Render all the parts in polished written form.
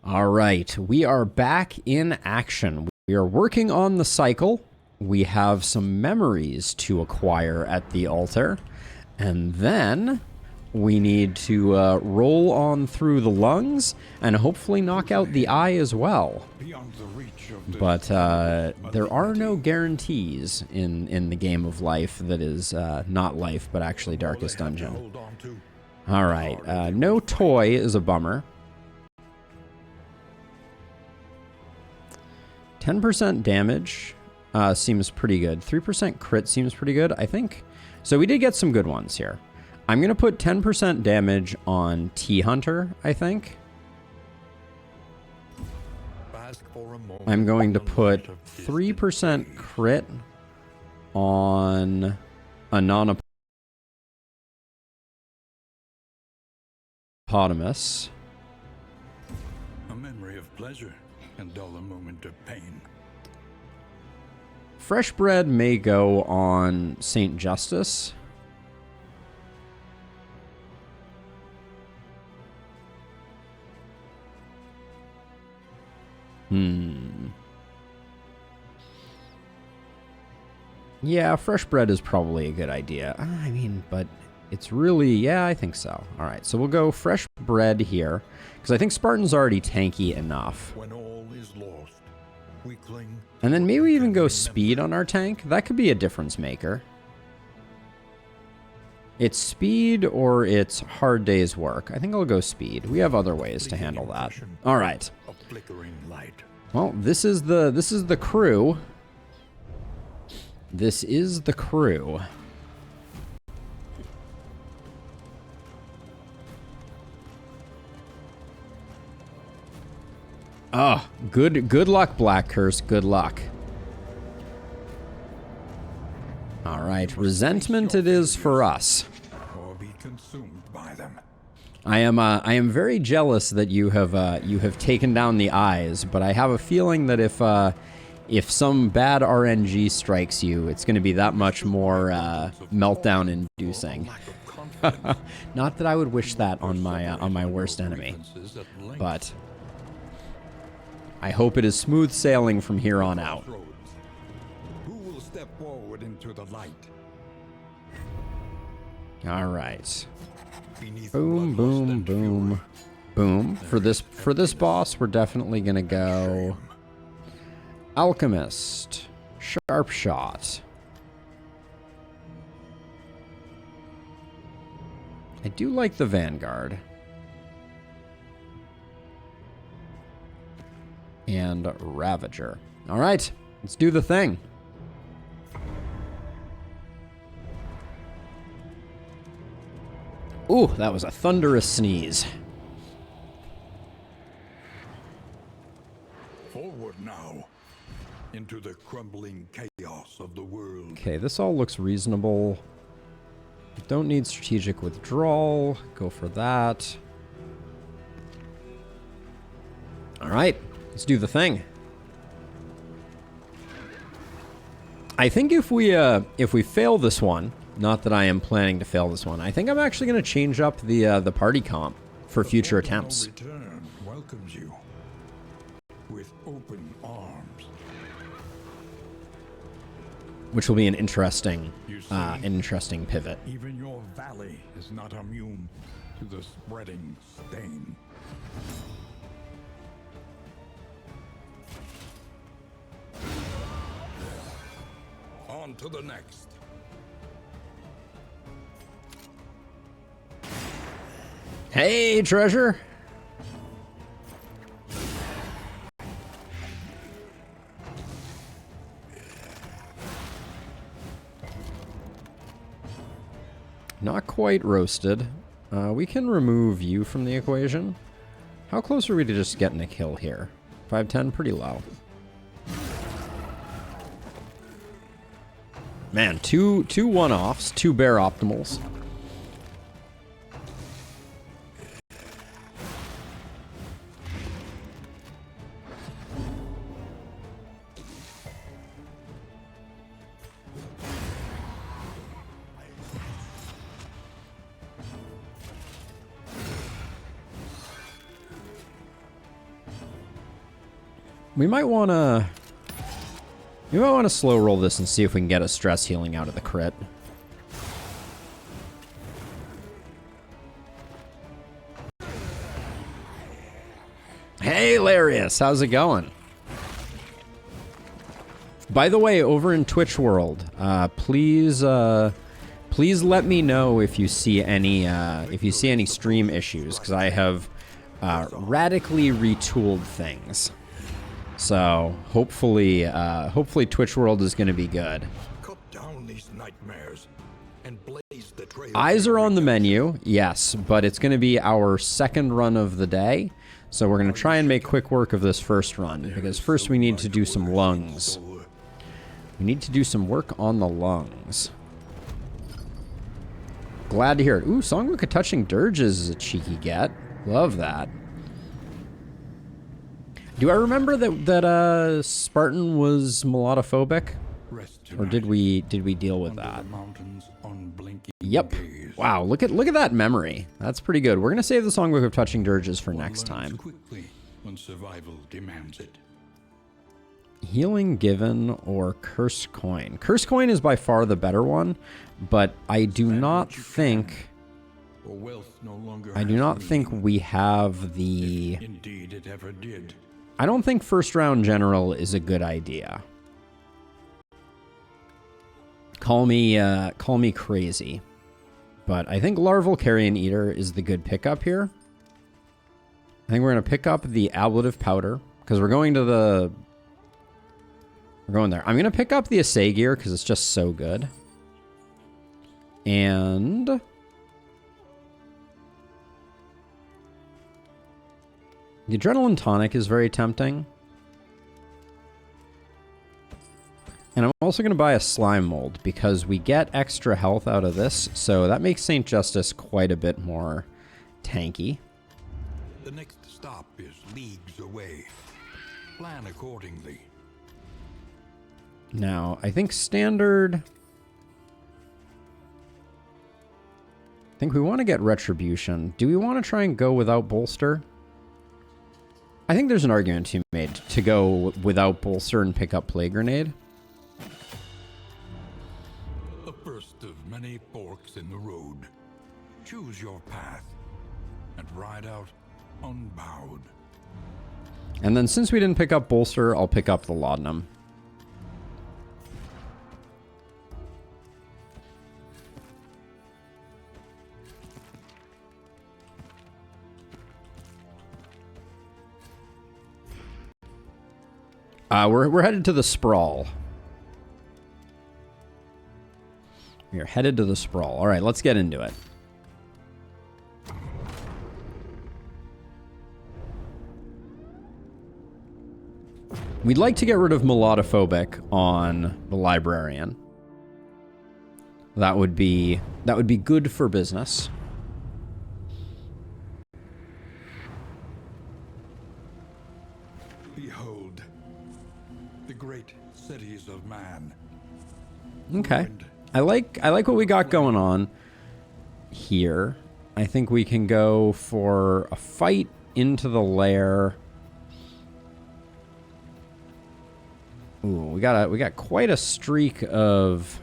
All right, we are back in action. We are working on the cycle. We have some memories to acquire at the altar. And then we need to roll on through the lungs and hopefully knock out the eye as well. But there are no guarantees in the game of life that is not life, but actually Darkest Dungeon. All right, no toy is a bummer. 10% damage seems pretty good. 3% crit seems pretty good, I think. So we did get some good ones here. I'm going to put 10% damage on T-Hunter, I think. I'm going to put 3% crit on Anonypotamus. A memory of pleasure and dull a moment of pain. Fresh Bread may go on Saint Justice. Yeah, Fresh Bread is probably a good idea. I mean, but it's really... Yeah, I think so. All right, so we'll go Fresh Bread here, because I think Spartan's already tanky enough. When all is lost, we cling. And then maybe even go Speed on our tank. That could be a difference maker. It's Speed or it's Hard Day's Work. I think I'll go Speed. We have other ways to handle that. All right. Well, this is the crew. This is the crew. Oh, good luck, Black Curse. Good luck. All right, resentment it is for us. Or be consumed by them. I am very jealous that you have taken down the eyes, but I have a feeling that if some bad RNG strikes you, it's going to be that much more meltdown-inducing. Not that I would wish that on my worst enemy, but I hope it is smooth sailing from here on out. Who will step forward into the light? All right. Boom, boom, boom, boom. For this boss, we're definitely gonna go Alchemist, Sharp Shot. I do like the Vanguard. And Ravager. All right, let's do the thing. Ooh, that was a thunderous sneeze. Forward now, into the crumbling chaos of the world. Okay, this all looks reasonable. Don't need strategic withdrawal. Go for that. All right, let's do the thing. I think if we fail this one, not that I am planning to fail this one, I think I'm actually going to change up the party comp for future attempts. Return welcomes you with open arms. Which will be an interesting pivot. Even your valley is not immune to the spreading stain. On to the next. Hey, treasure. Not quite roasted. We can remove you from the equation. How close are we to just getting a kill here? 510, pretty low. Man, two one-offs, two bear optimals. We might want to... We might want to slow roll this and see if we can get a stress healing out of the crit. Hey, Larius, how's it going? By the way, over in Twitch World, please let me know if you see any stream issues, because I have radically retooled things. So hopefully Twitch World is going to be good. Cut down these nightmares and blaze the trail. Eyes are on the menu, yes, but it's going to be our second run of the day. So we're going to try and make quick work of this first run, because first we need to do some lungs. We need to do some work on the lungs. Glad to hear it. Ooh, Songbook of Touching Dirges is a cheeky get. Love that. Do I remember that Spartan was melodophobic? Or did we deal with that? Yep. Wow, look at that memory. That's pretty good. We're gonna save the Songbook of Touching Dirges for next time. Quickly when survival demands it. Healing Given or Curse Coin. Curse Coin is by far the better one, but I do not think we have the... Indeed it ever did. I don't think first round general is a good idea. Call me crazy, but I think Larval Carrion Eater is the good pickup here. I think we're gonna pick up the Ablative Powder because we're going there. I'm gonna pick up the Assay Gear because it's just so good, and the Adrenaline Tonic is very tempting. And I'm also going to buy a Slime Mold because we get extra health out of this, so that makes St. Justice quite a bit more tanky. The next stop is leagues away. Plan accordingly. Now, I think standard... I think we want to get Retribution. Do we want to try and go without Bolster? I think there's an argument to be made to go without Bolster and pick up Plague Grenade. The first of many forks in the road. Choose your path and ride out unbowed. And then since we didn't pick up Bolster, I'll pick up the Laudanum. We're headed to the Sprawl. We are headed to the Sprawl. All right, let's get into it. We'd like to get rid of Melodophobic on the Librarian. That would be good for business. Behold, the great cities of man. Okay. I like what we got going on here. I think we can go for a fight into the lair. Ooh, we got quite a streak of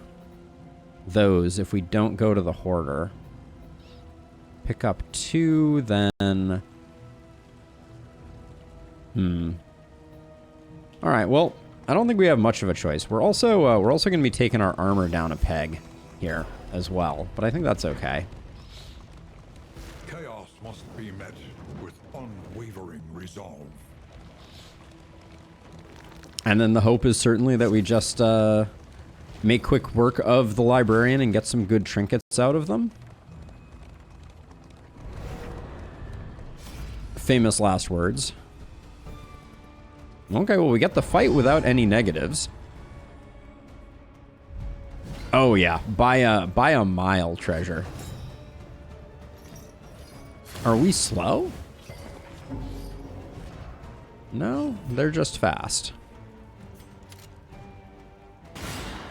those if we don't go to the Hoarder. Pick up 2, then... All right, well, I don't think we have much of a choice. We're also going to be taking our armor down a peg here as well, but I think that's okay. Chaos must be met with unwavering resolve. And then the hope is certainly that we just make quick work of the Librarian and get some good trinkets out of them. Famous last words. Okay, well, we get the fight without any negatives. Oh, yeah. By a mile, treasure. Are we slow? No, they're just fast.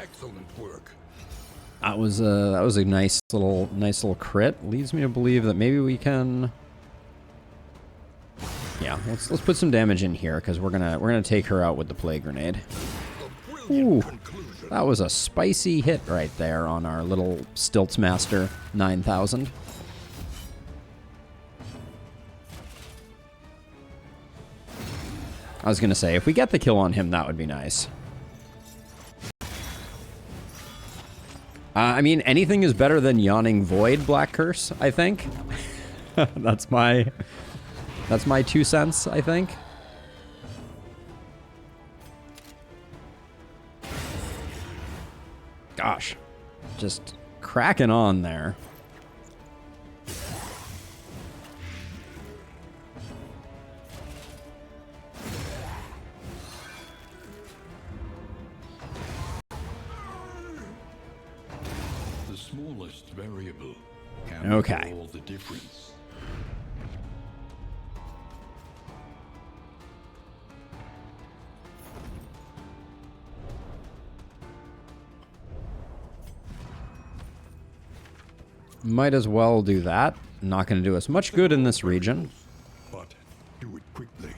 Excellent work. That was a nice little crit. Leads me to believe that maybe we can Yeah, let's put some damage in here because we're gonna take her out with the plague grenade. Ooh, that was a spicy hit right there on our little Stilts Master 9000. I was gonna say, if we get the kill on him, that would be nice. I mean, anything is better than Yawning Void, Black Curse, I think. That's my 2 cents, I think. Gosh, just cracking on there. The smallest variable can Okay. make all the difference. Might as well do that. Not going to do us much good in this region. But do it quickly.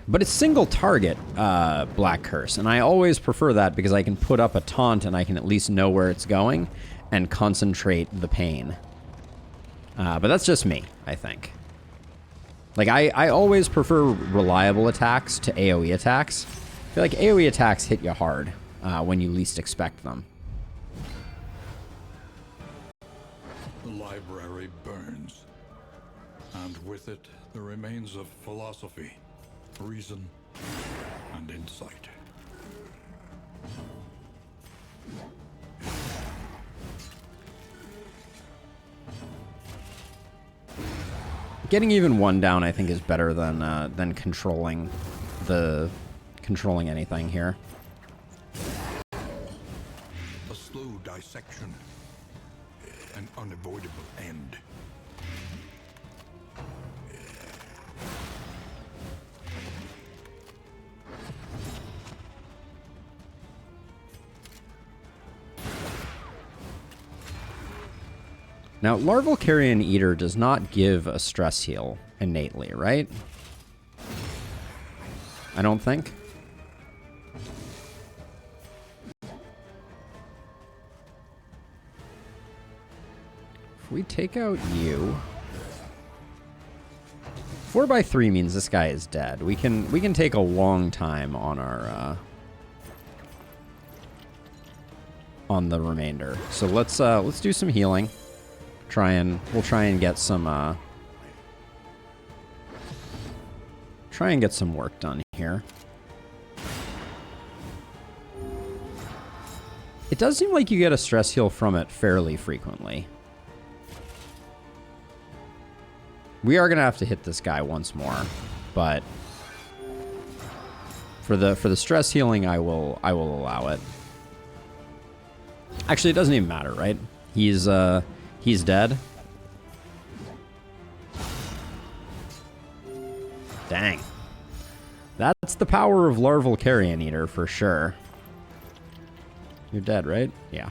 But it's single target Black Curse, and I always prefer that because I can put up a taunt and I can at least know where it's going and concentrate the pain. But that's just me, I think. Like, I always prefer reliable attacks to AoE attacks. I feel like AoE attacks hit you hard when you least expect them. The library burns, and with it the remains of philosophy, reason, and insight. Getting even one down, I think, is better than controlling anything here. A slow dissection, an unavoidable end. Now, Larval Carrion Eater does not give a stress heal innately, right? I don't think. If we take out you... 4x3 means this guy is dead. We can take a long time on our on the remainder. So let's do some healing. We'll try and get some work done here. It does seem like you get a stress heal from it fairly frequently. We are gonna have to hit this guy once more, but for the stress healing, I will allow it. Actually, it doesn't even matter, right? He's dead. Dang. That's the power of Larval Carrion Eater for sure. You're dead, right? Yeah.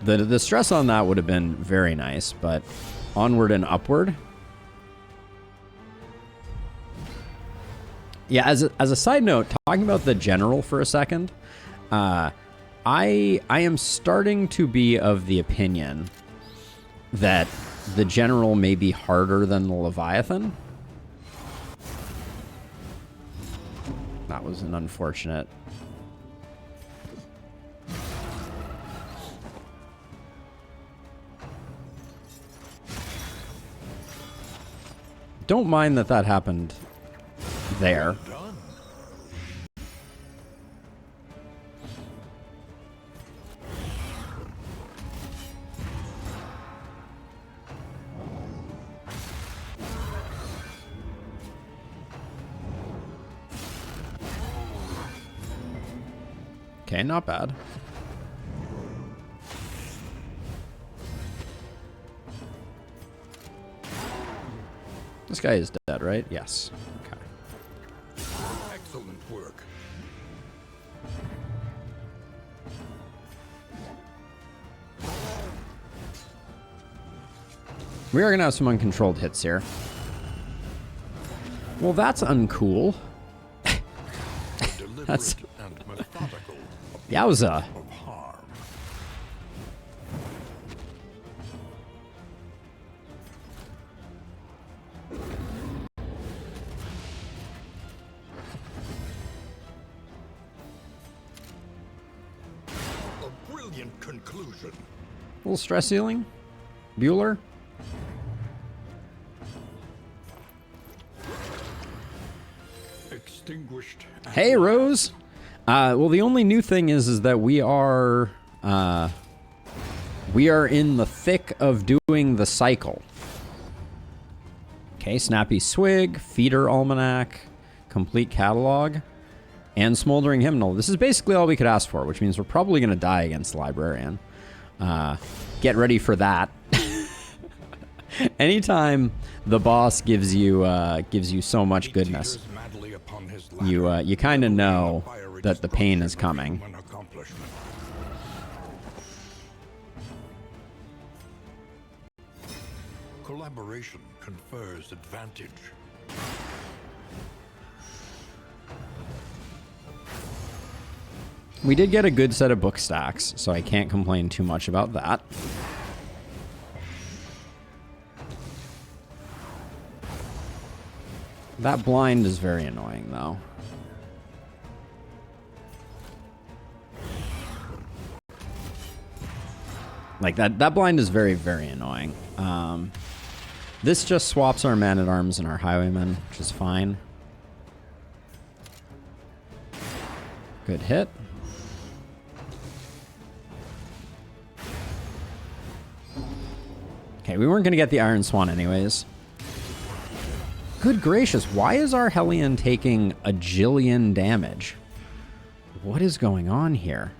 The stress on that would have been very nice, but onward and upward. Yeah, as a side note, talking about the general for a second, I am starting to be of the opinion that the general may be harder than the Leviathan. That was an unfortunate. Don't mind that happened there. Okay, not bad. This guy is dead, right? Yes. Okay. Excellent work. We are going to have some uncontrolled hits here. Well, that's uncool. That's... And methodical Yowza. of harm. A brilliant conclusion. A little stress healing. Bueller. Extinguished. Hey, Rose. Well, the only new thing is that we are in the thick of doing the cycle. Okay, Snappy Swig, Feeder Almanac, Complete Catalog, and Smoldering Hymnal. This is basically all we could ask for, which means we're probably going to die against Librarian. Get ready for that. Anytime the boss gives you so much goodness, you kind of know that the pain is coming. Collaboration confers advantage. We did get a good set of book stacks, so I can't complain too much about that. That blind is very annoying, though. Like, that blind is very, very annoying. This just swaps our man-at-arms and our highwaymen, which is fine. Good hit. Okay, we weren't going to get the Iron Swan anyways. Good gracious, why is our Hellion taking a jillion damage? What is going on here?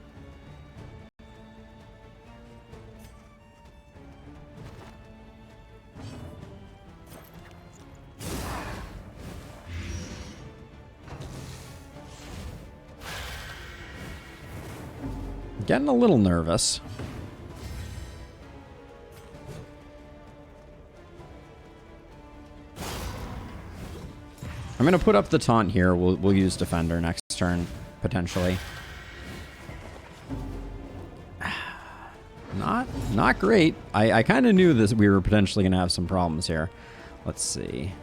Getting a little nervous. I'm going to put up the taunt here. We'll use Defender next turn, potentially. Not great. I kind of knew this. We were potentially going to have some problems here. Let's see.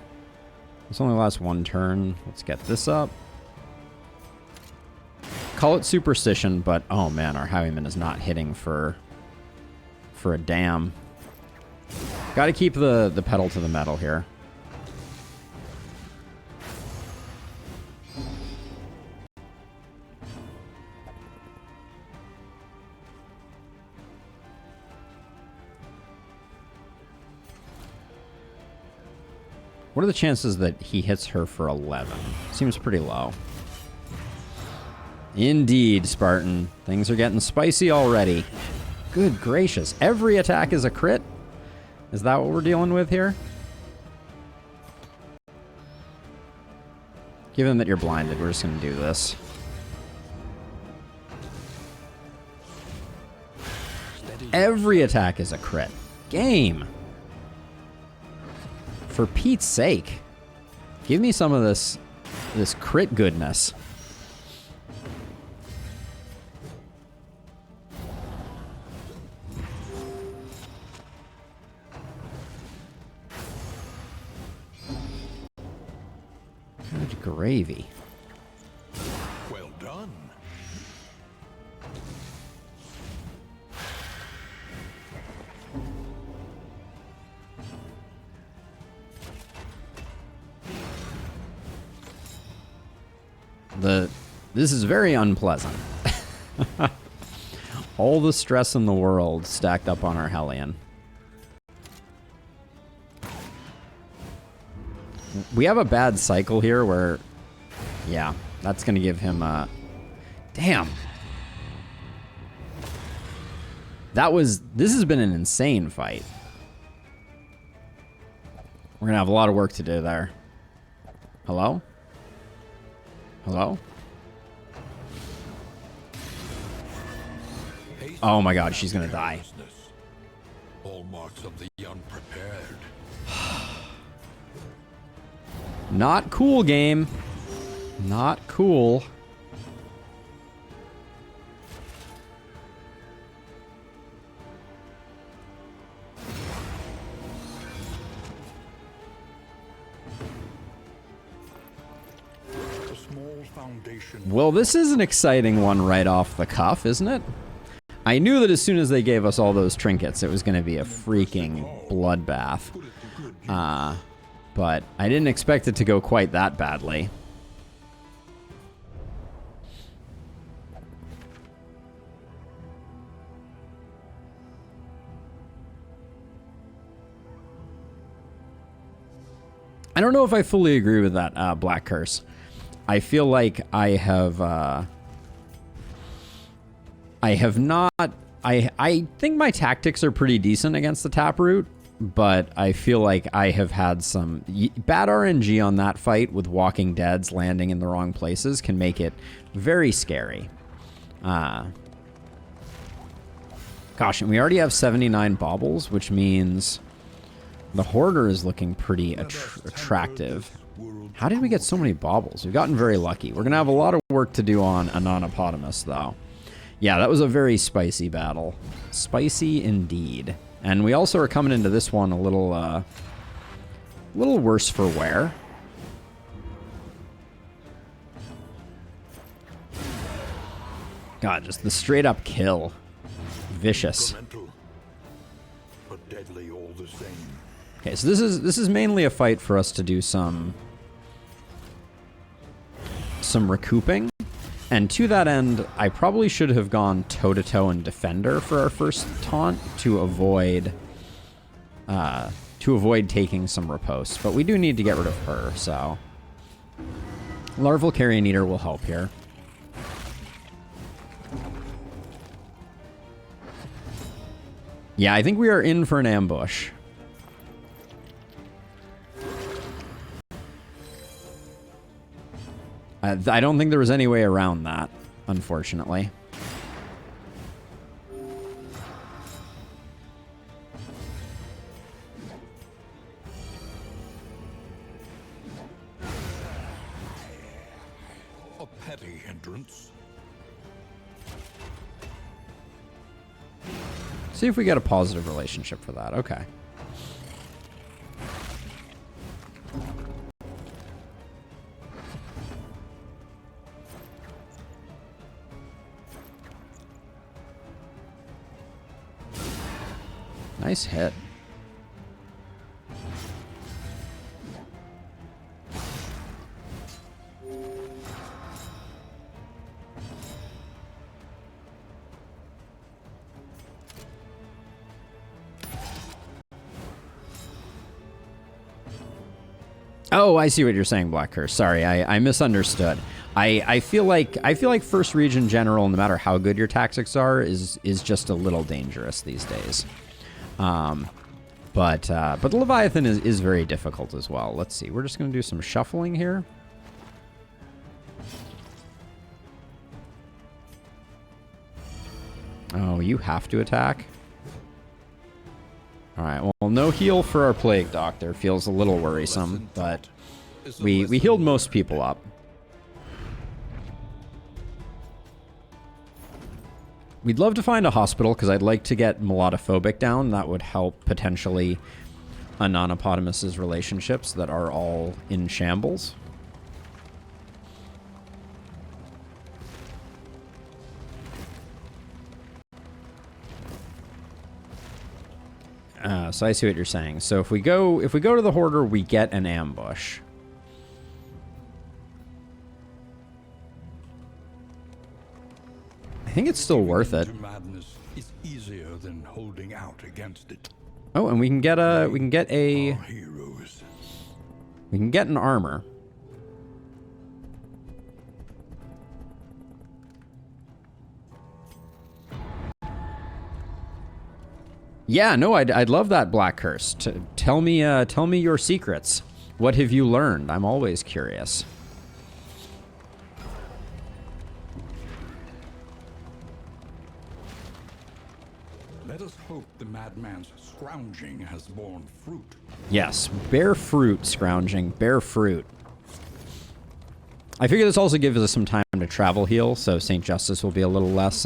This only lasts one turn. Let's get this up. Call it superstition, but oh man, our highwayman is not hitting for a damn. Got to keep the pedal to the metal here. What are the chances that he hits her for 11? Seems pretty low. Indeed, Spartan. Things are getting spicy already. Good gracious. Every attack is a crit? Is that what we're dealing with here? Given that you're blinded, we're just going to do this. Every attack is a crit. Game. For Pete's sake. Give me some of this crit goodness. Good gravy. Well done. This is very unpleasant. All the stress in the world stacked up on our Hellion. We have a bad cycle here where, yeah, that's going to give him a... Damn. This has been an insane fight. We're gonna have a lot of work to do there. Hello? Hello? Oh my god, she's gonna die. Hallmarks of the unprepared. Not cool, game. Not cool. Well, this is an exciting one right off the cuff, isn't it? I knew that as soon as they gave us all those trinkets, it was going to be a freaking bloodbath. But I didn't expect it to go quite that badly. I don't know if I fully agree with that Black Curse. I feel like I have not... I think my tactics are pretty decent against the Taproot, but I feel like I have had some... Bad RNG on that fight with Walking Deads landing in the wrong places can make it very scary. Gosh, and we already have 79 baubles, which means the Hoarder is looking pretty attractive. How did we get so many baubles? We've gotten very lucky. We're going to have a lot of work to do on Anonypotamus, though. Yeah, that was a very spicy battle. Spicy indeed. And we also are coming into this one a little worse for wear. God, just the straight up kill. Vicious. But deadly all the same. Okay, so this is mainly a fight for us to do some recouping. And to that end, I probably should have gone toe-to-toe and Defender for our first taunt to avoid taking some riposte. But we do need to get rid of her, so... Larval Carrion Eater will help here. Yeah, I think we are in for an ambush. I don't think there was any way around that, unfortunately. A petty hindrance. See if we get a positive relationship for that. Okay. Nice hit. Oh, I see what you're saying, Black Curse. Sorry, I misunderstood. I feel like First Region General, no matter how good your tactics are, is just a little dangerous these days. But the Leviathan is very difficult as well. Let's see. We're just going to do some shuffling here. Oh, you have to attack? Alright, well, no heal for our Plague Doctor. Feels a little worrisome, but we healed most people up. We'd love to find a hospital, because I'd like to get Melodophobic down. That would help potentially Anonypotamus's relationships that are all in shambles. So I see what you're saying. So if we go to the Hoarder, we get an ambush. I think it's still worth it. Madness is easier than holding out against it. Oh, and we can get Heroes. we can get an armor. Yeah, no, I'd love that, Black Curse. Tell me your secrets. What have you learned? I'm always curious. Let us hope the madman's scrounging has borne fruit. Yes, bear fruit, scrounging, bear fruit. I figure this also gives us some time to travel heal, so St. Justice will be a little less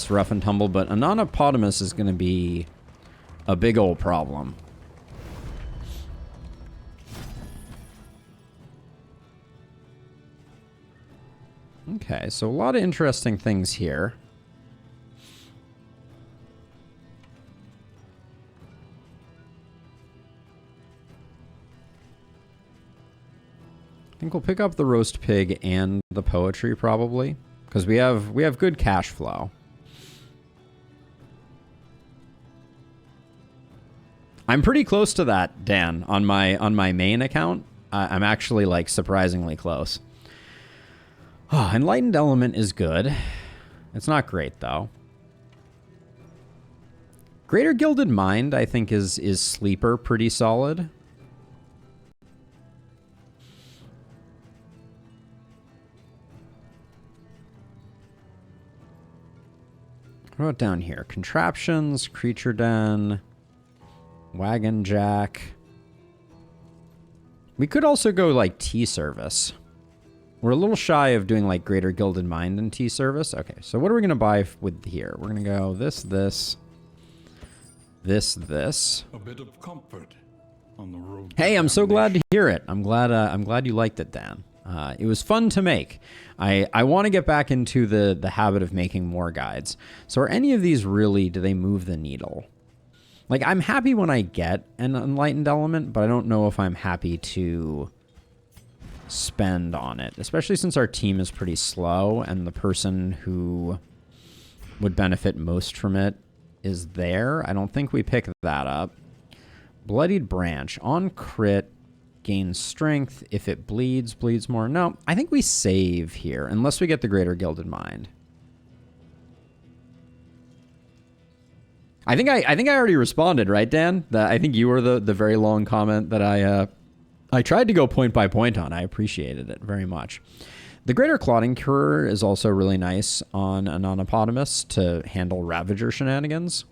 rough and tumble, but Ananopotamus is going to be a big old problem. Okay, so a lot of interesting things here. I think we'll pick up the roast pig and the poetry probably, because we have good cash flow. I'm pretty close to that, Dan, on my main account. I'm actually like surprisingly close. Oh, Enlightened Element is good. It's not great though. Greater Gilded Mind, I think, is sleeper pretty solid. What about down here? Contraptions, Creature Den, Wagon Jack. We could also go like tea service. We're a little shy of doing like Greater Gilded Mind and tea service. Okay, so what are we going to buy with here? We're going to go this. A bit of comfort on the road. Hey, I'm so glad to hear it. I'm glad you liked it, Dan. It was fun to make. I want to get back into the habit of making more guides. So are any of these really, do they move the needle? Like, I'm happy when I get an Enlightened Element, but I don't know if I'm happy to spend on it, especially since our team is pretty slow and the person who would benefit most from it is there. I don't think we pick that up. Bloodied Branch. On crit, gains strength. If it bleeds more. No, I think we save here, unless we get the Greater Gilded Mind. I think I already responded, right, Dan? I think you were the very long comment that I tried to go point by point on. I appreciated it very much. The Greater Clotting Cure is also really nice on Ananopotamus to handle Ravager shenanigans.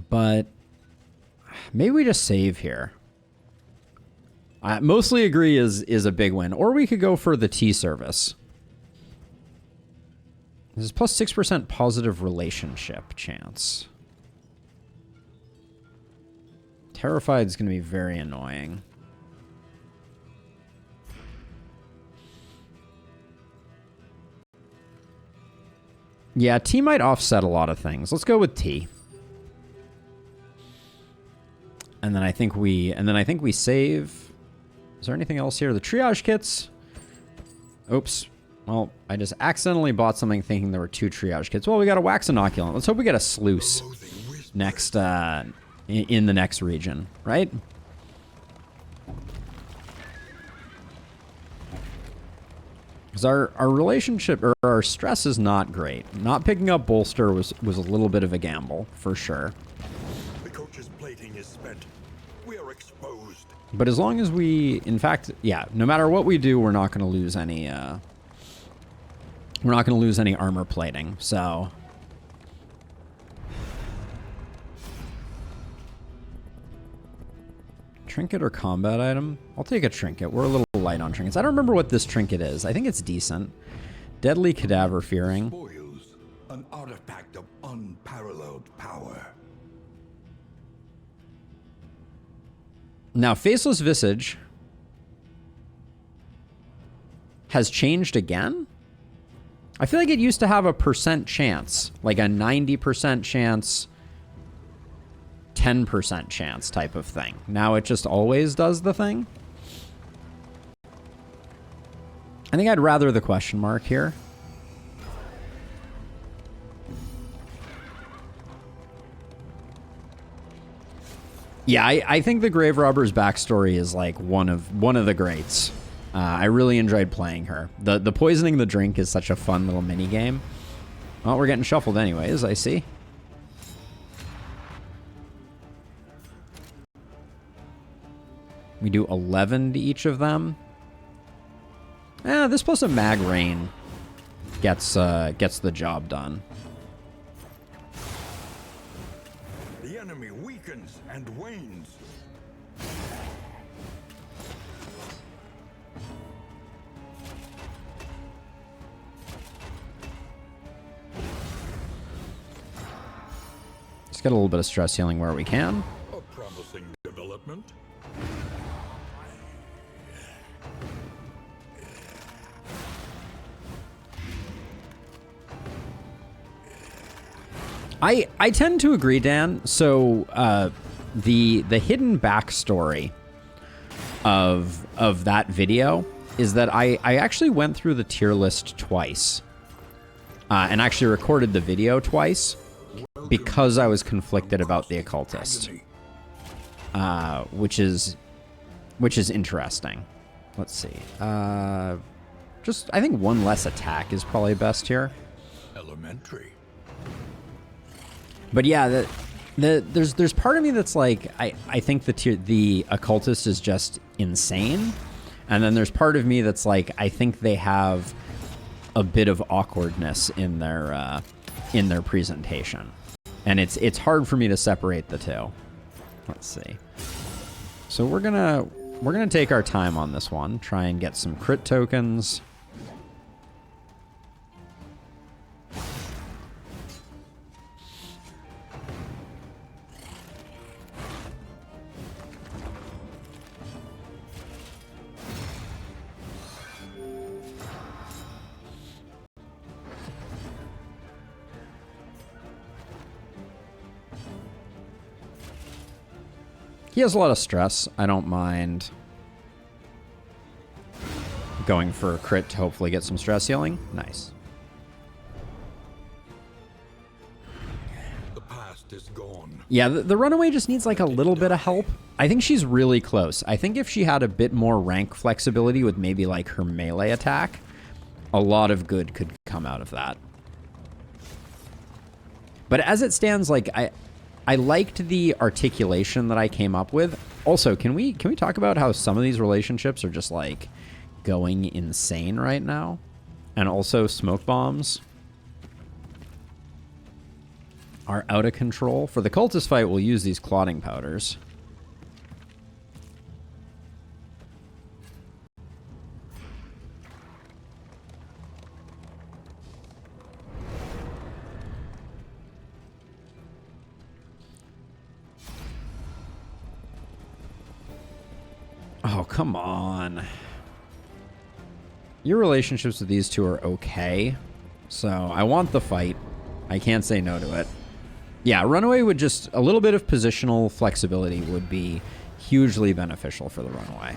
But maybe we just save here. I mostly agree is a big win. Or we could go for the tea service. This is plus 6% positive relationship chance. Terrified is going to be very annoying. Yeah, tea might offset a lot of things. Let's go with tea. And then I think we save. Is there anything else here? The triage kits. Oops. Well, I just accidentally bought something thinking there were 2 triage kits. Well, we got a wax inoculant. Let's hope we get a sluice next in the next region, right? Because our relationship or our stress is not great. Not picking up bolster was a little bit of a gamble for sure. The coach's plating is spent. We are exposed. But as long as we, in fact, yeah, no matter what we do, we're not going to lose any. We're not going to lose any armor plating. So. Trinket or combat item? I'll take a trinket. We're a little light on trinkets. I don't remember what this trinket is. I think it's decent. Deadly Cadaver Fearing. Spoils, an artifact of unparalleled power. Now, Faceless Visage has changed again? I feel like it used to have a percent chance, like a 90% chance, 10% chance type of thing. Now it just always does the thing. I think I'd rather the question mark here. Yeah, I think the Grave Robber's backstory is like one of the greats. I really enjoyed playing her. The poisoning the drink is such a fun little mini game. Well, we're getting shuffled anyways, I see. We do 11 to each of them. This plus a mag rain gets the job done. The enemy weakens and wanes. Let's get a little bit of stress healing where we can. A promising development. I tend to agree, Dan. So the hidden backstory of that video is that I actually went through the tier list twice and actually recorded the video twice because I was conflicted about the occultist, which is interesting. Let's see. Just I think one less attack is probably best here. Elementary. But yeah, there's part of me that's like I think the occultist is just insane, and then there's part of me that's like I think they have a bit of awkwardness in their presentation, and it's hard for me to separate the two. Let's see. So we're gonna take our time on this one, try and get some crit tokens. He has a lot of stress. I don't mind going for a crit to hopefully get some stress healing. Nice. The past is gone. Yeah, the runaway just needs like a little bit of help. I think she's really close. I think if she had a bit more rank flexibility with maybe like her melee attack, a lot of good could come out of that. But as it stands, like I liked the articulation that I came up with. Also, can we talk about how some of these relationships are just like going insane right now? And also smoke bombs are out of control. For the cultist fight, we'll use these clotting powders. Oh, come on. Your relationships with these two are okay. So I want the fight. I can't say no to it. Yeah, runaway would just... A little bit of positional flexibility would be hugely beneficial for the runaway.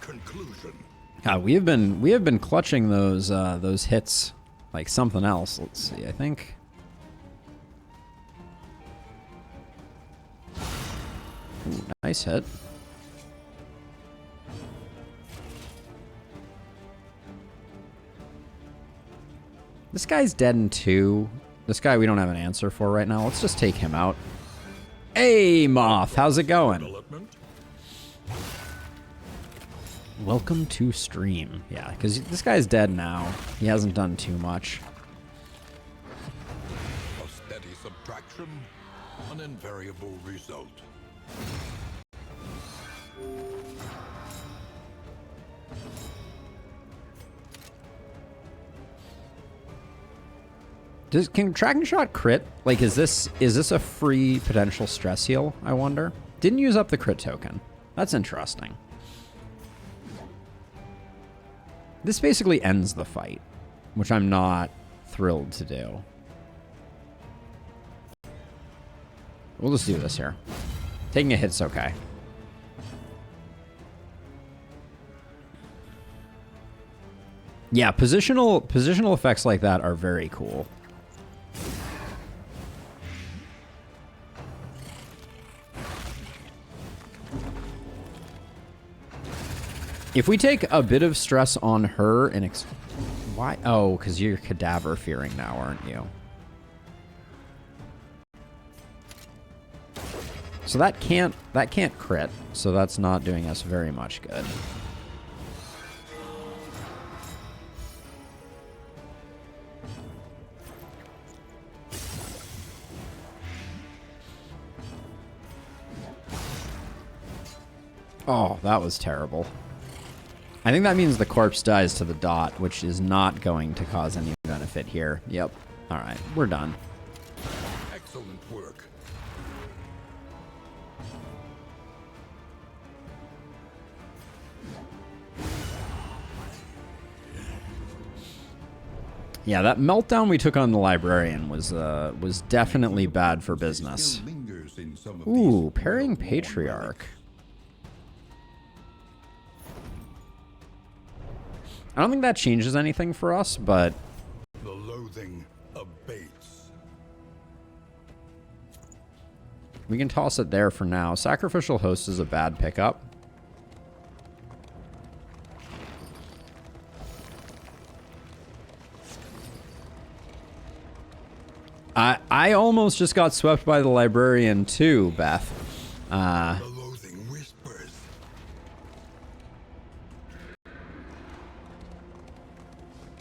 Conclusion. We have been clutching those hits like something else. Let's see. I think. Ooh, nice hit. This guy's dead in 2. This guy we don't have an answer for right now. Let's just take him out. Hey, Moth, how's it going? Welcome to stream. Yeah, because this guy's dead now. He hasn't done too much. A steady subtraction, an invariable result. Can tracking shot crit? Like, is this a free potential stress heal? I wonder. Didn't use up the crit token. That's interesting. This basically ends the fight, which I'm not thrilled to do. We'll just do this here. Taking a hit's okay. Yeah, positional effects like that are very cool. If we take a bit of stress on her and why? Oh, because you're cadaver fearing now, aren't you? So that can't crit. So that's not doing us very much good. Oh, that was terrible. I think that means the corpse dies to the dot, which is not going to cause any benefit here. Yep. All right, we're done. Excellent work. Yeah, that meltdown we took on the Librarian was definitely bad for business. Still lingers in some of Ooh, these pairing well-worn Patriarch. I don't think that changes anything for us, but The loathing abates. we can toss it there for now. Sacrificial Host is a bad pickup. I almost just got swept by the Librarian too, Beth. The loathing whispers.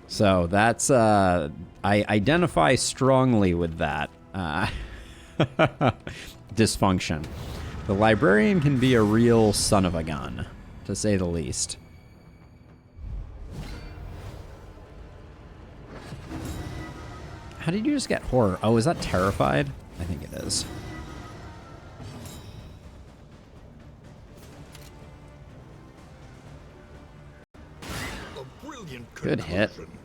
So that's, I identify strongly with that dysfunction. The Librarian can be a real son of a gun, to say the least. How did you just get horror? Oh, is that terrified? I think it is. A brilliant Good hit. conclusion.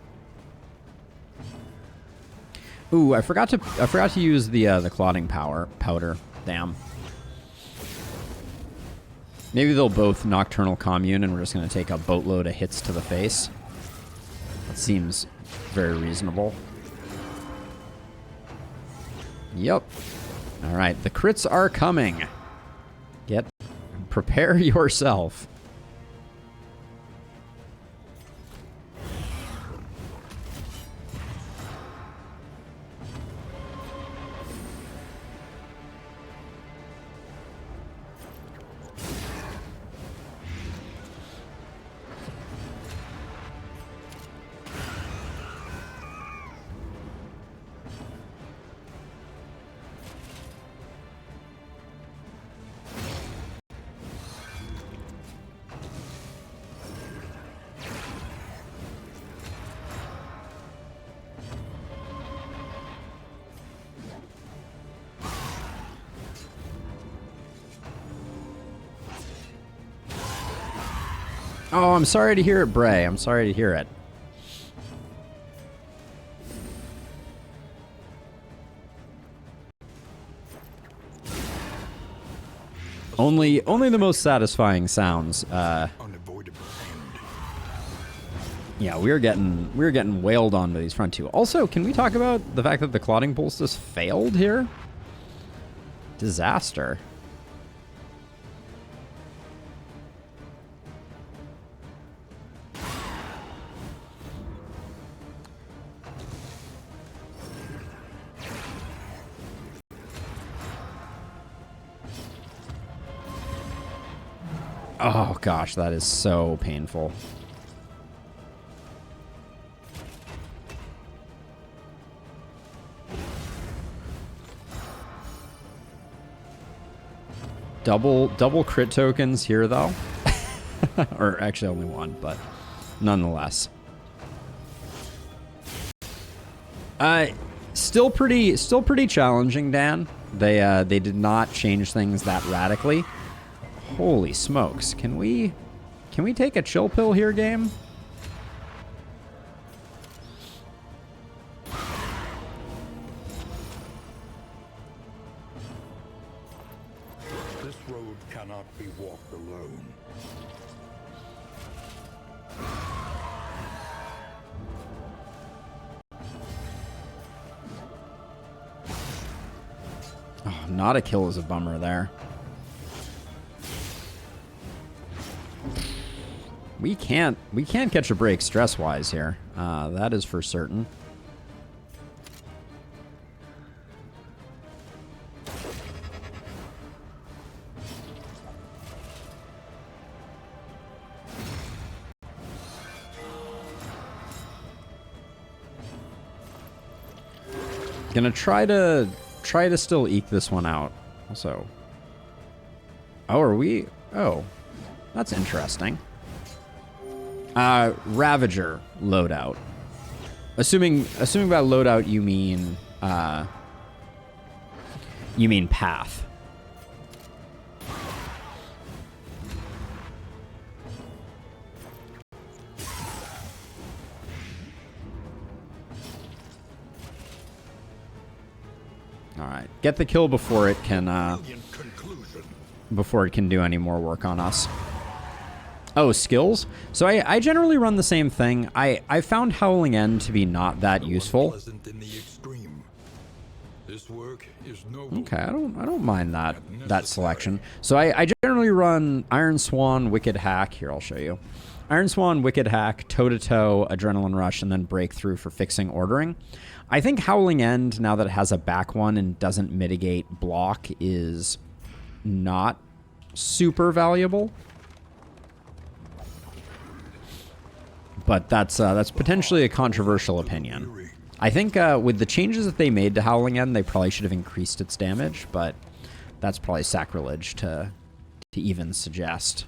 Ooh, I forgot to use the clotting powder. Damn. Maybe they'll both Nocturnal Commune, and we're just gonna take a boatload of hits to the face. That seems very reasonable. Yep. All right, the crits are coming. Prepare yourself. Oh, I'm sorry to hear it, Bray. I'm sorry to hear it. Only the most satisfying sounds. Unavoidable end. Yeah, we're getting wailed on by these front two. Also, can we talk about the fact that the Clotting Poultice failed here? Disaster. Oh gosh, that is so painful. Double crit tokens here though. Or actually only one, but nonetheless. Still pretty challenging, Dan. They did not change things that radically. Holy smokes. Can we take a chill pill here, game? This road cannot be walked alone. Oh, not a kill is a bummer there. We can't catch a break stress-wise here. That is for certain. Gonna try to still eke this one out. Also. Oh, are we? Oh, that's interesting. Ravager loadout. Assuming by loadout you mean path. All right, get the kill before it can do any more work on us. Oh, skills? So I generally run the same thing. I found Howling End to be not that useful. This work is noble. Okay, I don't mind that selection. So I generally run Iron Swan, Wicked Hack. Here, I'll show you. Iron Swan, Wicked Hack, Toe-to-Toe, Adrenaline Rush, and then Breakthrough for fixing ordering. I think Howling End, now that it has a back one and doesn't mitigate block, is not super valuable. But that's potentially a controversial opinion. I think with the changes that they made to Howling End, they probably should have increased its damage, but that's probably sacrilege to even suggest.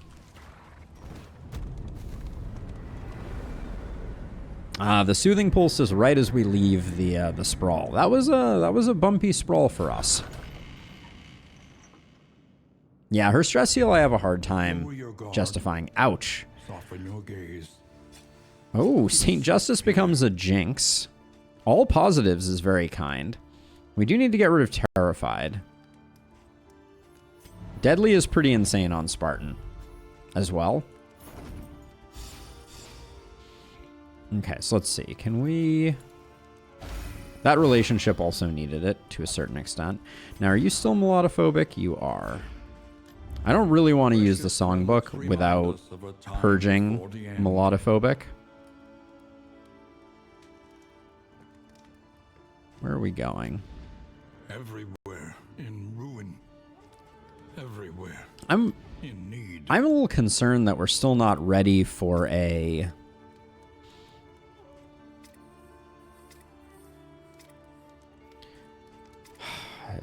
The Soothing Pulse is right as we leave the sprawl. That was a bumpy sprawl for us. Yeah, her stress heal I have a hard time justifying. Ouch. Soften your gaze. Oh, St. Justice becomes a Jinx. All positives is very kind. We do need to get rid of Terrified. Deadly is pretty insane on Spartan as well. Okay, so let's see. Can we... That relationship also needed it to a certain extent. Now, are you still melodophobic? You are. I don't really want to use the songbook without purging melodophobic. Where are we going? Everywhere in ruin. Everywhere I'm in need. a little concerned that we're still not ready for a...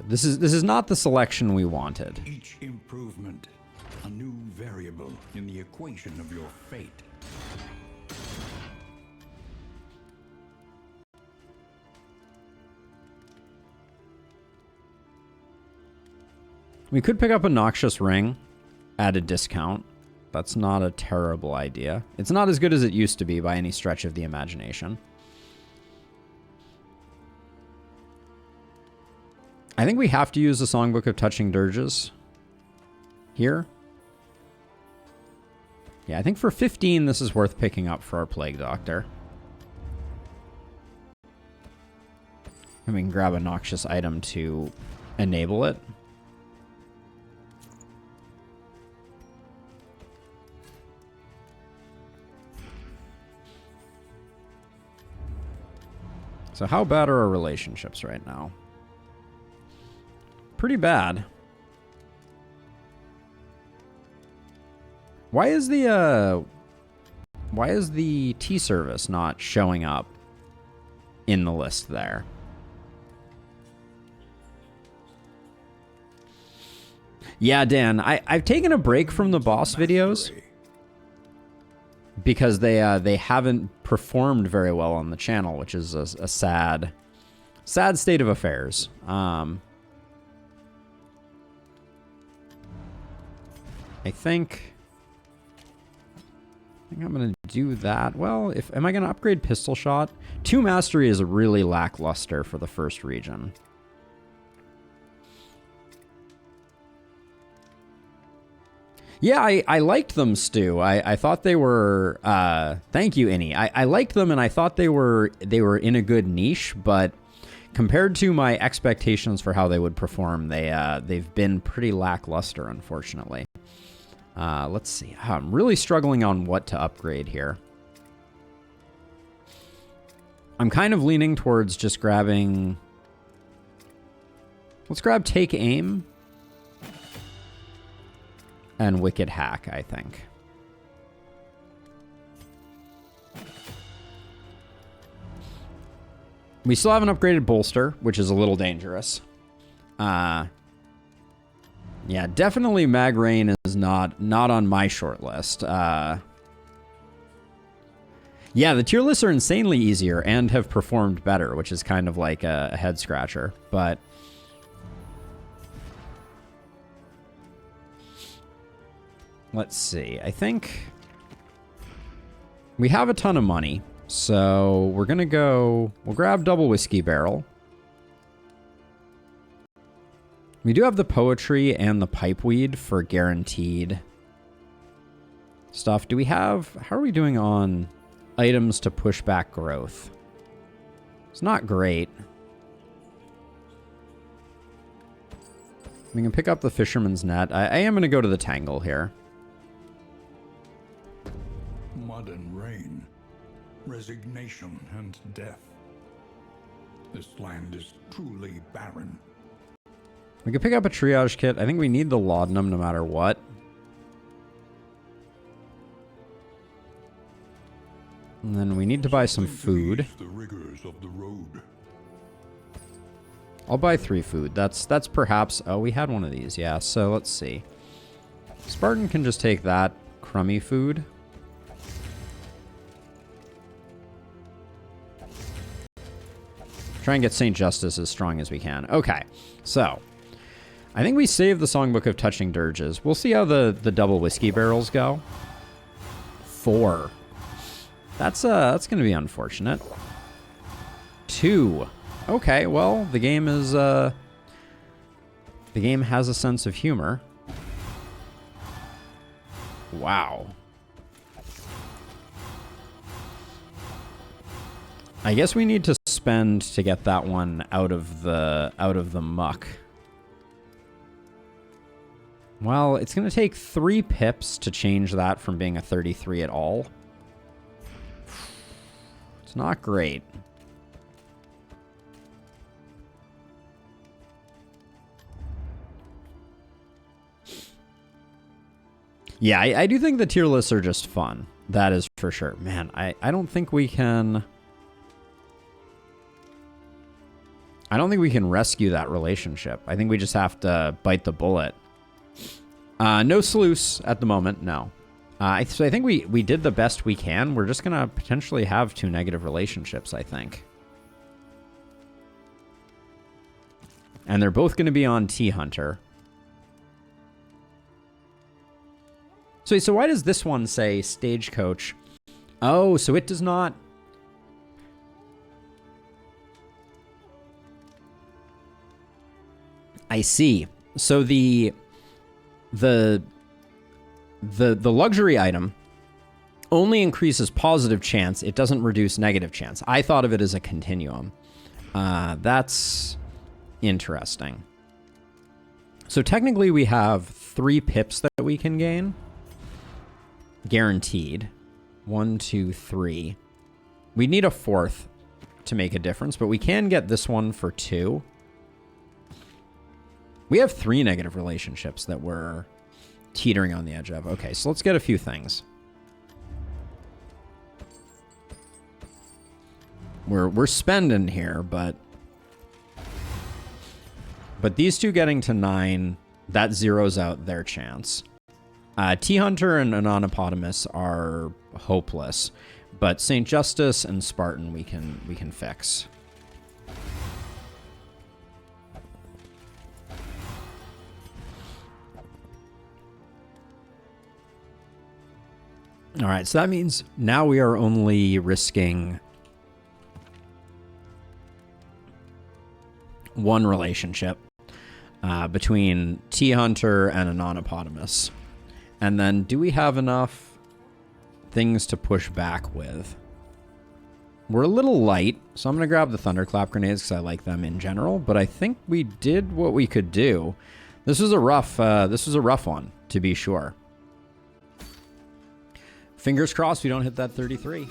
This is not the selection we wanted. Each improvement, a new variable in the equation of your fate. We could pick up a Noxious Ring at a discount. That's not a terrible idea. It's not as good as it used to be by any stretch of the imagination. I think we have to use the Songbook of Touching Dirges here. Yeah, I think for 15, this is worth picking up for our Plague Doctor. And we can grab a noxious item to enable it. So how bad are our relationships right now? Pretty bad. Why is the T service not showing up in the list there? Yeah, Dan, I've taken a break from the boss videos because they haven't performed very well on the channel, which is a sad state of affairs. I think I'm gonna do that. Well, am I gonna upgrade Pistol Shot? 2 Mastery is really lackluster for the first region. Yeah, I liked them, Stu. I thought they were thank you, Innie. I liked them and I thought they were in a good niche, but compared to my expectations for how they would perform, they've been pretty lackluster, unfortunately. Let's see. I'm really struggling on what to upgrade here. I'm kind of leaning towards just grabbing... Let's grab Take Aim and Wicked Hack, I think. We still have an upgraded bolster, which is a little dangerous. Yeah, definitely Mag Rain is not on my short list. Yeah, the tier lists are insanely easier and have performed better, which is kind of like a head scratcher. But let's see. I think we have a ton of money. So we're going to go... We'll grab Double Whiskey Barrel. We do have the Poetry and the Pipeweed for guaranteed stuff. Do we have... How are we doing on items to push back growth? It's not great. We can pick up the Fisherman's Net. I am going to go to the Tangle here. Mud and rain. Resignation and death. This land is truly barren. We could pick up a triage kit. I think we need the laudanum no matter what. And then we need to buy some food. The rigors of the road. I'll buy 3 food. That's perhaps... Oh, we had one of these. Yeah, so let's see. Spartan can just take that crummy food. Try and get St. Justice as strong as we can. Okay, so I think we saved the Songbook of Touching Dirges. We'll see how the double whiskey barrels go. 4. That's going to be unfortunate. 2. Okay, well, the game is the game has a sense of humor. Wow. I guess we need to spend to get that one out of the muck. Well, it's going to take 3 pips to change that from being a 33 at all. It's not great. Yeah, I do think the tier lists are just fun. That is for sure. Man, I don't think we can... I don't think we can rescue that relationship. I think we just have to bite the bullet. No sluice at the moment, no. So I think we did the best we can. We're just going to potentially have 2 negative relationships, I think. And they're both going to be on T-Hunter. So why does this one say Stagecoach? Oh, so it does not... I see. So the luxury item only increases positive chance. It doesn't reduce negative chance. I thought of it as a continuum. That's interesting. So technically we have 3 pips that we can gain. Guaranteed. 1, 2, 3. We need a 4th to make a difference, but we can get this one for 2. We have 3 negative relationships that we're teetering on the edge of. Okay, so let's get a few things. We're spending here, but these 2 getting to 9, that zeroes out their chance. T-Hunter and Anonypotamus are hopeless, but St. Justice and Spartan we can fix. All right, so that means now we are only risking 1 relationship between T-Hunter and Anonypotamus. And then do we have enough things to push back with? We're a little light, so I'm going to grab the Thunderclap Grenades because I like them in general, but I think we did what we could do. This was a rough one, to be sure. Fingers crossed we don't hit that 33.